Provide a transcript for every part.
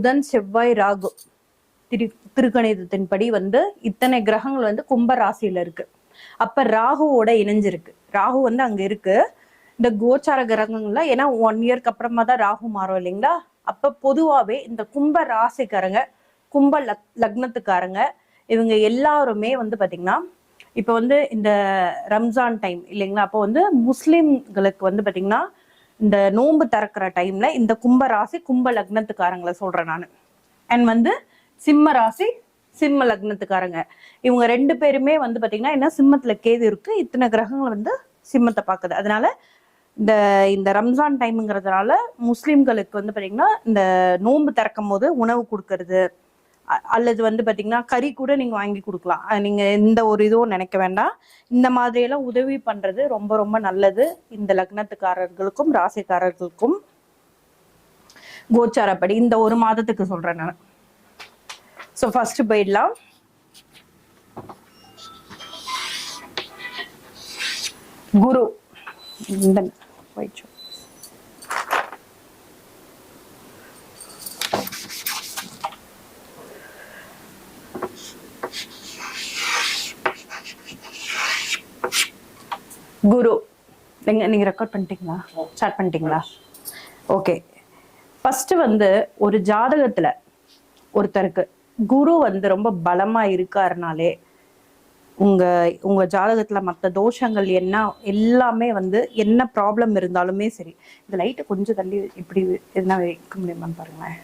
புதன் செவ்வாய் ராகு திருக்கணிதத்தின்படி வந்து இத்தனை கிரகங்கள் வந்து கும்ப ராசியில இருக்கு. அப்ப ராகுவோட இணைஞ்சிருக்கு. ராகு வந்து அங்க இருக்கு இந்த கோச்சார கிரகங்கள்ல. ஏன்னா 1 இயர்க்கு அப்புறமா தான் ராகு மாறும் இல்லைங்களா? அப்ப பொதுவாவே இந்த கும்ப ராசிக்காரங்க, கும்ப லக்னத்துக்காரங்க, இவங்க எல்லாருமே வந்து பாத்தீங்கன்னா இப்ப வந்து இந்த ரம்ஜான் டைம் இல்லைங்களா? அப்போ வந்து முஸ்லிம்களுக்கு வந்து பாத்தீங்கன்னா இந்த நோன்பு திறக்கிற டைம்ல இந்த கும்ப ராசி கும்ப லக்னத்துக்காரங்களை சொல்றேன் நான். அண்ட் வந்து சிம்ம ராசி சிம்ம லக்னத்துக்காரங்க, இவங்க 2 பேருமே வந்து பாத்தீங்கன்னா என்ன, சிம்மத்துல கேது இருக்கு, இத்தனை கிரகங்கள் வந்து சிம்மத்தை பாக்குது. அதனால இந்த இந்த ரம்ஜான் டைம்ங்கிறதுனால முஸ்லிம்களுக்கு வந்து பாத்தீங்கன்னா இந்த நோன்பு திறக்கும் போது உணவு கொடுக்கறது, அல்லது வந்து பாத்தீங்கன்னா கறி கூட நீங்க வாங்கி கொடுக்கலாம். நீங்க எந்த ஒரு இதுவும் நினைக்க வேண்டாம். இந்த மாதிரி எல்லாம் உதவி பண்றது ரொம்ப ரொம்ப நல்லது இந்த லக்னத்துக்காரர்களுக்கும் ராசிக்காரர்களுக்கும். கோச்சாரப்படி இந்த ஒரு மாதத்துக்கு சொல்றேன் நான். சோ ஃபர்ஸ்ட் போயிடலாம். குரு இந்த போயிடுச்சு. குரு நீங்க ரெக்கார்ட் பண்ணிட்டீங்களா? ஸ்டார்ட் பண்ணிட்டீங்களா? ஓகே. ஃபர்ஸ்ட் வந்து ஒரு ஜாதகத்துல ஒருத்தருக்கு குரு வந்து ரொம்ப பலமா இருக்காருனாலே உங்க உங்க ஜாதகத்துல மற்ற தோஷங்கள் என்ன எல்லாமே வந்து என்ன ப்ராப்ளம் இருந்தாலுமே சரி. இந்த லைட்டை கொஞ்சம் தள்ளி இப்படி எதுனா வைக்க முடியுமான்னு பாருங்களேன்.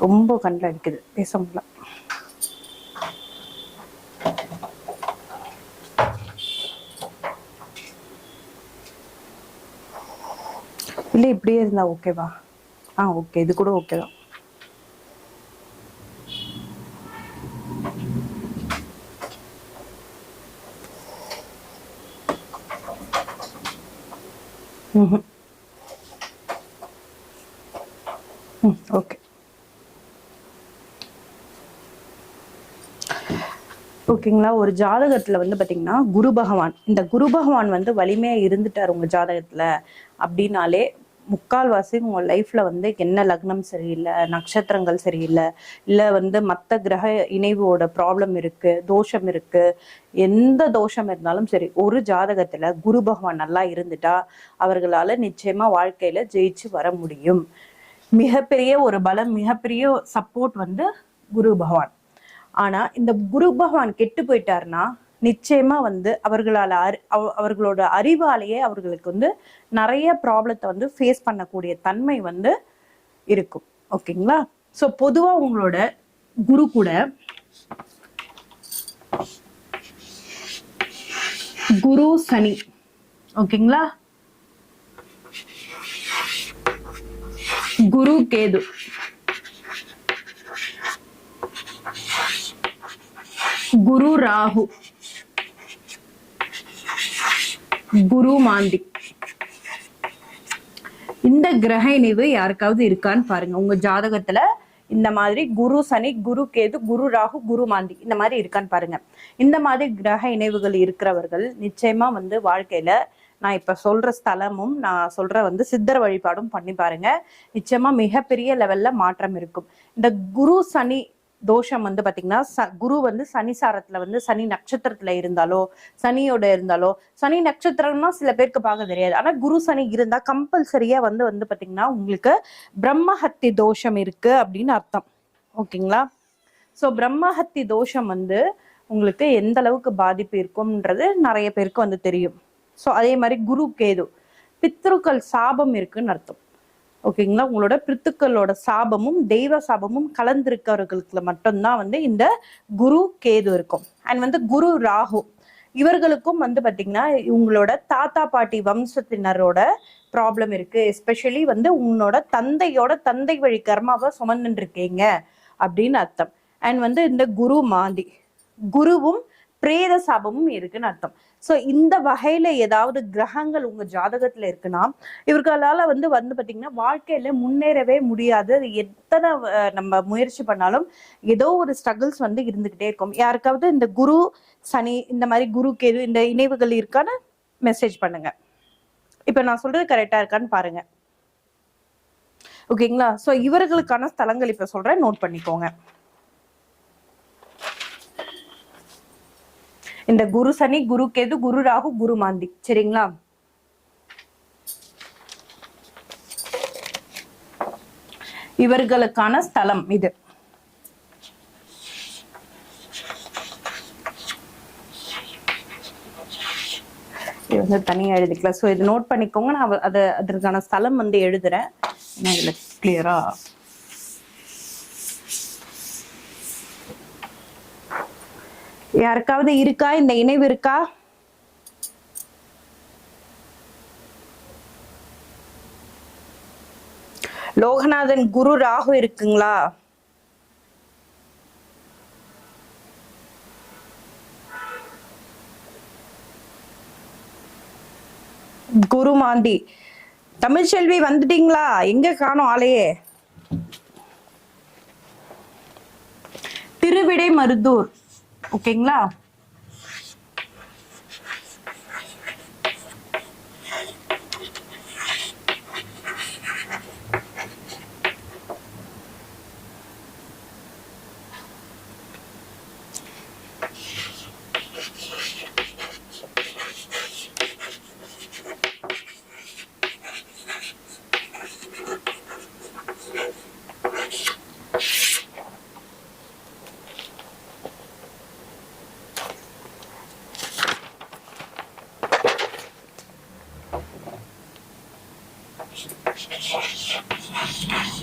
ரொம்ப கண்ணில் அடிக்குது, பேச முடியல. இல்லை இப்படியே இருந்தா ஓகேவா? ஓகே, இது கூட ஓகே தான். ஓகே ஓகேங்களா. ஒரு ஜாதகத்துல வந்து பாத்தீங்கன்னா குரு பகவான், இந்த குரு பகவான் வந்து வலிமையா இருந்துட்டாரு உங்க ஜாதகத்துல அப்படின்னாலே முக்கால்வாசி உங்க லைஃப்ல வந்து என்ன லக்னம் சரியில்லை, நட்சத்திரங்கள் சரியில்லை, இல்ல வந்து மற்ற கிரக இணைவோட ப்ராப்ளம் இருக்கு, தோஷம் இருக்கு, எந்த தோஷம் இருந்தாலும் சரி, ஒரு ஜாதகத்துல குரு பகவான் நல்லா இருந்துட்டா அவர்களால நிச்சயமா வாழ்க்கையில ஜெயிச்சு வர முடியும். மிகப்பெரிய ஒரு பலம், மிகப்பெரிய சப்போர்ட் வந்து குரு பகவான். ஆனா இந்த குரு பகவான் கெட்டு போயிட்டாருன்னா நிச்சயமா வந்து அவர்களோட அறிவாலேயே அவர்களுக்கு வந்து நிறைய ப்ராப்ளத்தை வந்து ஃபேஸ் பண்ணக்கூடிய தன்மை வந்து இருக்கும். ஓகேங்களா. சோ பொதுவா உங்களோட குரு கூட குரு சனி, ஓகேங்களா, குரு கேது, குரு ராகு, குரு மாந்தி, இந்த கிரக இணைவு யாருக்காவது இருக்கான்னு பாருங்க உங்க ஜாதகத்துல. இந்த மாதிரி குரு சனி, குரு கேது, குரு ராகு, குரு மாந்தி இந்த மாதிரி இருக்கான்னு பாருங்க. இந்த மாதிரி கிரக இணைவுகள் இருக்கிறவர்கள் நிச்சயமா வந்து வாழ்க்கையில நான் இப்ப சொல்ற ஸ்தலமும் நான் சொல்ற வந்து சித்தர் வழிபாடும் பண்ணி பாருங்க. நிச்சயமா மிகப்பெரிய லெவல்ல மாற்றம் இருக்கும். இந்த குரு சனி தோஷம் வந்து பாத்தீங்கன்னா குரு வந்து சனி சாரத்துல வந்து சனி நட்சத்திரத்துல இருந்தாலோ சனியோட இருந்தாலோ, சனி நட்சத்திரம்னா சில பேருக்கு பார்க்க தெரியாது, ஆனா குரு சனி இருந்தா கம்பல்சரியா வந்து பாத்தீங்கன்னா உங்களுக்கு பிரம்மஹத்தி தோஷம் இருக்கு அப்படின்னு அர்த்தம். ஓகேங்களா. சோ பிரம்மஹத்தி தோஷம் வந்து உங்களுக்கு எந்த அளவுக்கு பாதிப்பு இருக்கும்ன்றது நிறைய பேருக்கு வந்து தெரியும். சோ அதே மாதிரி குரு கேது பித்ருக்கள் சாபம் இருக்குன்னு அர்த்தம். ஓகேங்களா. உங்களோட பித்ருக்களோட சாபமும் தெய்வ சாபமும் கலந்திருக்கிறவர்களுக்கு மட்டும்தான் வந்து இந்த குரு கேது இருக்கும். அண்ட் வந்து குரு ராகு இவர்களுக்கும் வந்து பாத்தீங்கன்னா உங்களோட தாத்தா பாட்டி வம்சத்தினரோட ப்ராப்ளம் இருக்கு. எஸ்பெஷலி வந்து உங்களோட தந்தை வழி கர்மாவை சுமந்துட்டு இருக்கீங்க அப்படின்னு அர்த்தம். அண்ட் வந்து இந்த குரு மாந்தி, குருவும் பிரேத சாபமும் இருக்குன்னு அர்த்தம். சோ இந்த வகையில ஏதாவது கிரகங்கள் உங்க ஜாதகத்துல இருக்குன்னா இவர்களால வந்து பாத்தீங்கன்னா வாழ்க்கையில முன்னேறவே முடியாது. எத்தனை நம்ம முயற்சி பண்ணாலும் ஏதோ ஒரு ஸ்ட்ரகிள்ஸ் வந்து இருந்துகிட்டே இருக்கும். யாருக்காவது இந்த குரு சனி இந்த மாதிரி குரு கேது இந்த இணைவுகள் இருக்கான்னு மெசேஜ் பண்ணுங்க. இப்ப நான் சொல்றது கரெக்டா இருக்கான்னு பாருங்க. ஓகேங்களா? சோ இவர்களுக்கான ஸ்தலங்கள் இப்ப சொல்றேன், நோட் பண்ணிக்கோங்க. இந்த குரு சனி, குரு கேது, குரு ராகு, குரு மாந்தி, சரிங்களா? இவர்களுக்கான ஸ்தலம் இது. இது வந்து தனியா எழுதிக்கலாம். ஸோ இது நோட் பண்ணிக்கோங்க. நான் அதற்கான ஸ்தலம் வந்து எழுதுறேன். இதுல கிளியரா யாருக்காவது இருக்கா இந்த இணைவு இருக்கா? லோகநாதன் குரு ராகு இருக்குங்களா? குரு மாந்தி, தமிழ்ச்செல்வி வந்துட்டீங்களா? எங்க காணோம் ஆளையே? திருவிடை மருதூர், ஓகேங்களா?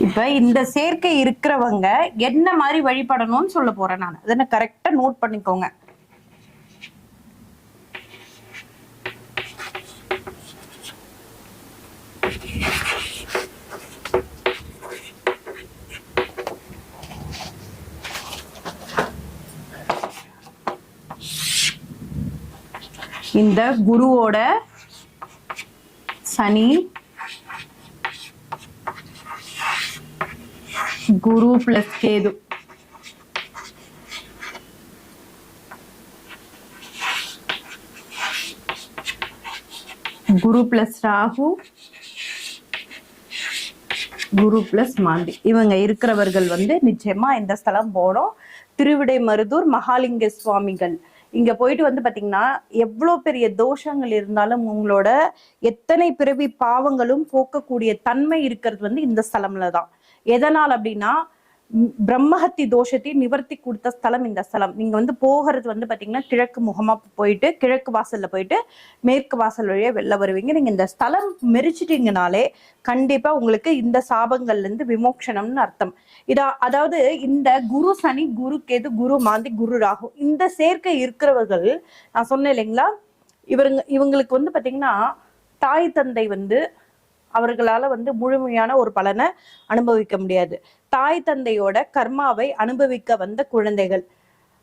இப்ப இந்த சேர்க்கை இருக்கிறவங்க என்ன மாதிரி வழிபடணும்னு சொல்ல போறேன் நான். அதனை கரெக்டா நோட் பண்ணிக்கோங்க. இந்த குருவோட சனி, குரு பிளஸ் கேது, குரு பிளஸ் ராகு, குரு பிளஸ் மாந்தி, இவங்க இருக்கிறவர்கள் வந்து நிச்சயமா இந்த ஸ்தலம் போனோம். திருவிடை மருதூர் மகாலிங்க சுவாமிகள். இங்க போயிட்டு வந்து பாத்தீங்கன்னா எவ்வளவு பெரிய தோஷங்கள் இருந்தாலும் உங்களோட எத்தனை பிறவி பாவங்களும் போக்கக்கூடிய தன்மை இருக்கிறது வந்து இந்த ஸ்தலம்ல தான். எதனால் அப்படின்னா பிரம்மஹத்தி தோஷத்தை நிவர்த்தி கொடுத்த ஸ்தலம் இந்த ஸ்தலம். நீங்க வந்து போகிறது வந்து பாத்தீங்கன்னா கிழக்கு முகமா போயிட்டு கிழக்கு வாசல்ல போயிட்டு மேற்கு வாசல் வழியா வெளில வருவீங்க. நீங்க இந்த ஸ்தலம் மெரிச்சிட்டீங்கனாலே கண்டிப்பா உங்களுக்கு இந்த சாபங்கள்ல இருந்து விமோக்ஷனம்னு அர்த்தம். அதாவது இந்த குரு சனி, குரு கேது, குரு மாந்தி, குரு ராகு, இந்த சேர்க்கை இருக்கிறவர்கள் நான் சொன்னேன் இல்லைங்களா, இவங்களுக்கு வந்து பாத்தீங்கன்னா தாய் தந்தை வந்து அவர்களால வந்து முழுமையான ஒரு பலனை அனுபவிக்க முடியாது. தாய் தந்தையோட கர்மாவை அனுபவிக்க வந்த குழந்தைகள்.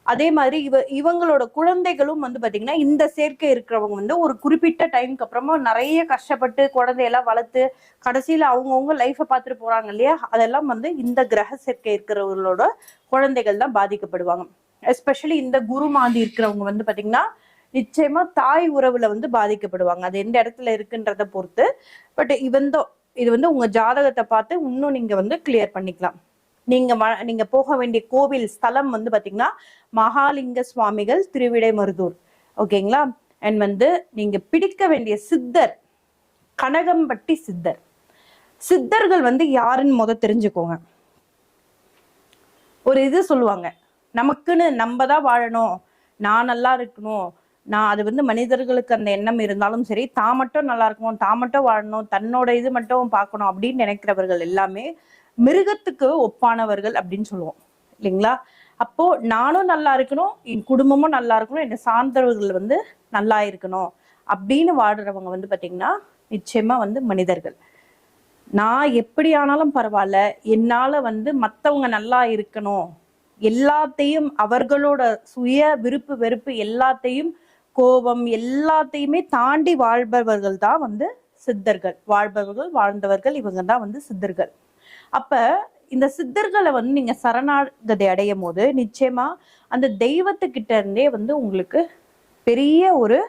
அதே மாதிரி இவங்களோட குழந்தைகளும் வந்து பாத்தீங்கன்னா இந்த சேர்க்கை இருக்கிறவங்க வந்து ஒரு குறிப்பிட்ட டைமுக்கு அப்புறமா நிறைய கஷ்டப்பட்டு குழந்தையெல்லாம் வளர்த்து கடைசியில அவங்கவுங்க லைஃபை பார்த்துட்டு போறாங்க இல்லையா, அதெல்லாம் வந்து இந்த கிரக சேர்க்கை இருக்கிறவங்களோட குழந்தைகள் தான் பாதிக்கப்படுவாங்க. எஸ்பெஷலி இந்த குரு மாந்தி இருக்கிறவங்க வந்து பாத்தீங்கன்னா நிச்சயமா தாய் உறவுல வந்து பாதிக்கப்படுவாங்க. அது எந்த இடத்துல இருக்குன்றத பொறுத்து. பட் இது வந்து உங்க ஜாதகத்தை பார்த்து இன்னும் நீங்க வந்து கிளியர் பண்ணிக்கலாம். நீங்க போக வேண்டிய கோவில் ஸ்தலம் வந்து பாத்தீங்கன்னா மகாலிங்க சுவாமிகள், திருவிடை மருதூர், ஓகேங்களா? அண்ட் வந்து நீங்க பிடிக்க வேண்டிய சித்தர் கனகம்பட்டி சித்தர். சித்தர்கள் வந்து யாருன்னு தெரிஞ்சுக்கோங்க. ஒரு இது சொல்லுவாங்க, நமக்குன்னு நம்ம தான் வாழணும், நான் நல்லா இருக்கணும், நான் அது வந்து மனிதர்களுக்கு அந்த எண்ணம் இருந்தாலும் சரி, தான் மட்டும் நல்லா இருக்கணும், தான் மட்டும் வாழணும், தன்னோட இது மட்டும் பார்க்கணும் அப்படின்னு நினைக்கிறவர்கள் எல்லாமே மிருகத்துக்கு ஒப்பானவர்கள் அப்படின்னு சொல்லுவோம் இல்லைங்களா? அப்போ நானும் நல்லா இருக்கணும், என் குடும்பமும் நல்லா இருக்கணும், என்னை சார்ந்தவர்கள் வந்து நல்லா இருக்கணும் அப்படின்னு வாடுறவங்க வந்து பாத்தீங்கன்னா நிச்சயமா வந்து மனிதர்கள். நான் எப்படி ஆனாலும் பரவாயில்ல, என்னால வந்து மத்தவங்க நல்லா இருக்கணும், எல்லாத்தையும் அவர்களோட சுய விருப்பு வெறுப்பு எல்லாத்தையும் கோபம் எல்லாத்தையுமே தாண்டி வாழ்பவர்கள் தான் வந்து சித்தர்கள். வாழ்ந்தவர்கள் இவங்க தான் வந்து சித்தர்கள். அப்ப இந்த சித்தர்களை வந்து நீங்க சரணாகதி அடையும் போது நிச்சயமா அந்த தெய்வத்துக்கிட்ட இருந்தே வந்து உங்களுக்கு பெரிய ஒரு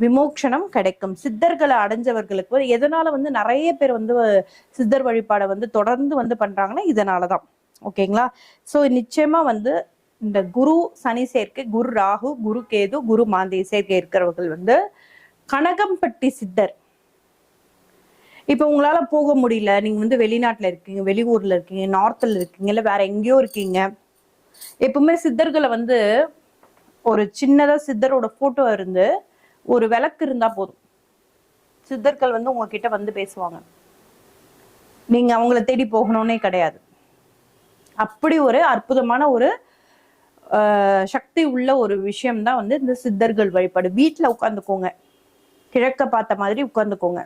விமோக்ஷனம் கிடைக்கும். சித்தர்களை அடைஞ்சவர்களுக்கு எதனால வந்து நிறைய பேர் வந்து சித்தர் வழிபாடை வந்து தொடர்ந்து வந்து பண்றாங்கன்னா இதனாலதான். ஓகேங்களா? சோ நிச்சயமா வந்து இந்த குரு சனி சேர்க்கை, குரு ராகு, குரு கேது, குரு மாந்தி சேர்க்கை இருக்கிறவர்கள் வந்து கனகம்பட்டி சித்தர். இப்ப உங்களால போக முடியல, நீங்க வந்து வெளிநாட்டுல இருக்கீங்க, வெளியூர்ல இருக்கீங்க, நார்த்ல இருக்கீங்க, இல்ல வேற எங்கேயோ இருக்கீங்க. எப்பவுமே சித்தர்களை வந்து ஒரு சின்னதா சித்தரோட போட்டோ இருந்து ஒரு விளக்கு இருந்தா போதும், சித்தர்கள் வந்து உங்ககிட்ட வந்து பேசுவாங்க. நீங்க அவங்கள தேடி போகணும்னே கிடையாது. அப்படி ஒரு அற்புதமான ஒரு சக்தி உள்ள ஒரு விஷயம்தான் வந்து இந்த சித்தர்கள் வழிபாடு. வீட்டுல உட்காந்துக்கோங்க, கிழக்க பார்த்த மாதிரி உட்காந்துக்கோங்க.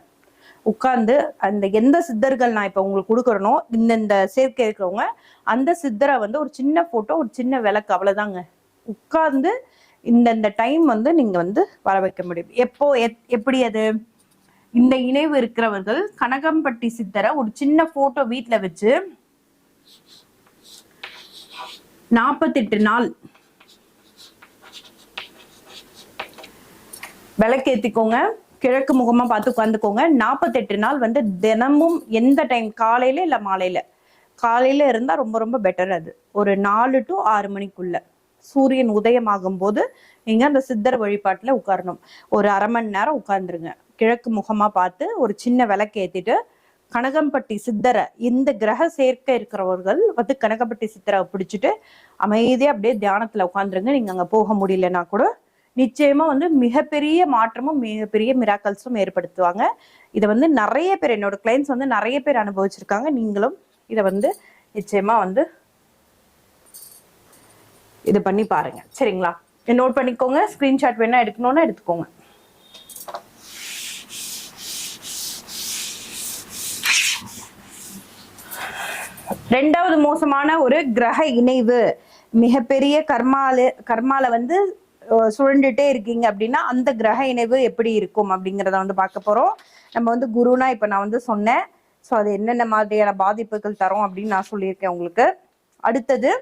உட்கார்ந்து அந்த எந்த சித்தர்கள் நான் இப்ப உங்களுக்கு கொடுக்குறனோ இந்த சேர்க்கை இருக்கிறவங்க அந்த சித்தரை வந்து ஒரு சின்ன போட்டோ, ஒரு சின்ன விளக்கு, அவ்வளவுதாங்க. உட்கார்ந்து இந்த டைம் வந்து நீங்க வந்து வர வைக்க முடியும். எப்போ எப்படி அது? இந்த இணைவு இருக்கிறவர்கள் கனகம்பட்டி சித்தரை ஒரு சின்ன போட்டோ வீட்டுல வச்சு 48 நாள் விளக்கேத்திக்கோங்க, கிழக்கு முகமா பார்த்து உட்காந்துக்கோங்க. 48 நாள் வந்து தினமும் எந்த டைம், காலையில இல்ல மாலையில, காலையில இருந்தா ரொம்ப ரொம்ப பெட்டர். அது ஒரு 4 to 6 மணிக்குள்ள சூரியன் உதயமாகும் போது நீங்க அந்த சித்தர் வழிபாட்டுல உட்காரணும். ஒரு அரை மணி நேரம் உட்கார்ந்துருங்க, கிழக்கு முகமா பார்த்து ஒரு சின்ன விளக்கு ஏத்திட்டு கனகம்பட்டி சித்தரை, இந்த கிரக சேர்க்கை இருக்கிறவர்கள் வந்து கனகம்பட்டி சித்தரை பிடிச்சிட்டு அமைதியா அப்படியே தியானத்துல உட்காந்துருங்க. நீங்க அங்க போக முடியலன்னா கூட நிச்சயமா வந்து மிகப்பெரிய மாற்றமும் மிகப்பெரிய மிராக்கல்ஸும் ஏற்படுத்துவாங்க. இதை வந்து நிறைய பேர், என்னோட கிளைண்ட்ஸ் வந்து நிறைய பேர் அனுபவிச்சிருக்காங்க. நீங்களும் இதை வந்து நிச்சயமா வந்து இது பண்ணி பாருங்க. சரிங்களா? நோட் பண்ணிக்கோங்க, ஸ்கிரீன்ஷாட் வேணா எடுக்கணும்னா எடுத்துக்கோங்க. ரெண்டாவது மோசமான ஒரு கிரக இணைவு, மிகப்பெரிய கர்மால வந்து சுழண்டுட்டே இருக்கீங்க அப்படின்னா அந்த கிரக இணைவு எப்படி இருக்கும் அப்படிங்கிறத வந்து பார்க்க போறோம். நம்ம வந்து குருனா இப்ப நான் வந்து சொன்னேன். ஸோ அது என்னென்ன மாதிரியான பாதிப்புகள் தரும் அப்படின்னு நான் சொல்லியிருக்கேன் உங்களுக்கு. அடுத்தது